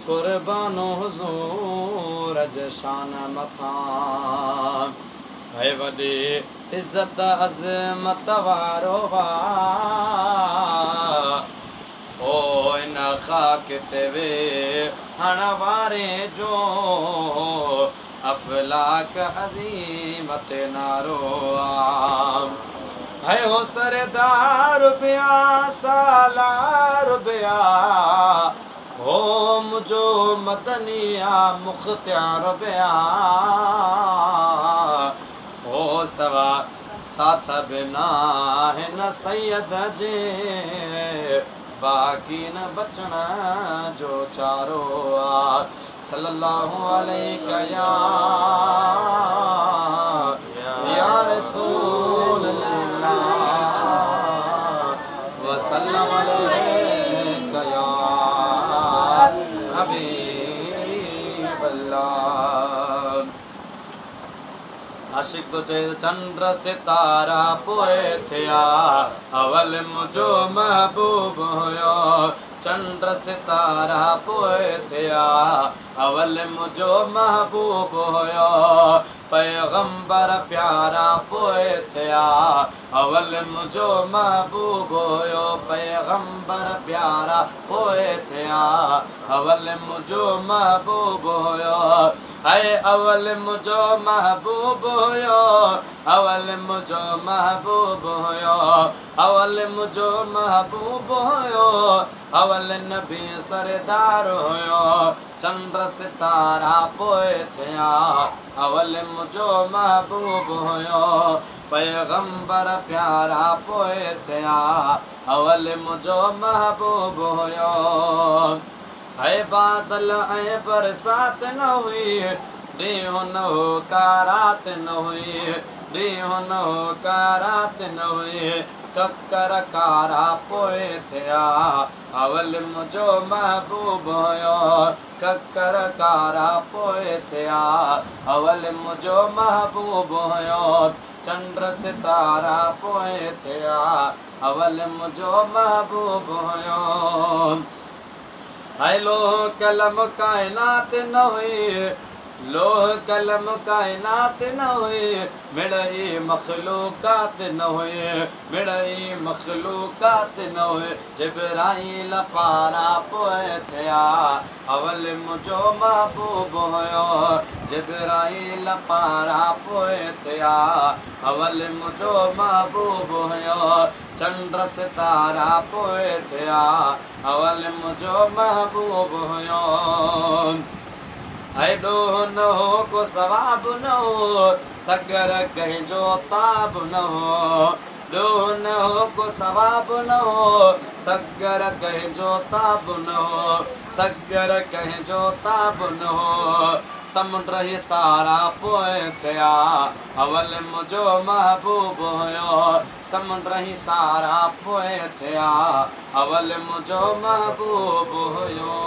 कुर्बानो हुजूर शान मथां है वॾी इज़त अज़मत वारो ओ इन ख़ाक ते वे हण वारे जो अफ़लाक अज़ीमत नारो है हो सरदार बिया सालार बिया हो मुझो मदनिया मुख्तियार बिया हो सवा साथ बिना है न सैयद जे बाकी न बचण जो चारो सल्लल्लाहु अलैहि या रसूल वसल्लम अलैका या हबीब अल्लाह। आशिक तो चए चंद्र सितारा पोए थिया अवल मुझो महबूब हुयो चंद्र सितारा पोए थिया अवल मुझो महबूब हुयो पैगंबर प्यारा पोए थिया अवल मुझो महबूब हुयो पैगंबर प्यारा पोए थिया अवल मुझो महबूब हुयो है अवल मुझो महबूब हुयो अवल मुझो महबूब हुयो अवल मुझो महबूब हुयो अवल नबी सरदार हुयो चंद्र सितारा पोए थिया अवल मुझो महबूब हुयो पैगंबर प्यारा पोए थिया अवल मुझो महबूब हुयो है बादल ऐं बरसात न हुई ॾींहुं न हो का रात न हुई ॾींहुं न हो का रात न हुई ककर कारा पोए थिया अवल मुझो महबूब हुयो ककर कारा पोए थिया अवल मुझो महबूब हुयो चंद्र सितारा पोए थिया अवल मुझो महबूब हुयो है लोह कलम कायनात न हुई लोह कलम कायनात न हुई मिड़ई मखलूकात न हुई मिड़ई मखलूकात न हुई जिब्राईल पारा पोए थिया अवल मुझो महबूब हुयो जिब्राईल पारा पोए थिया अवल मुझो महबूब हुयो चंद्र सितारा पोए थिया अवल मुझो महबूब हुयो है डोह न हो को सवाब न हो तगर कंहिंजो ताब न हो डोह न हो को सवाब न हो तगर कंहिंजो ताब न हो तगर कंहिंजो ताब न हो समुंड ही सारा पोए थिया अवल मुझो महबूब हुयो समुंड ही सारा पोए थिया अवल मुझो महबूब हुयो।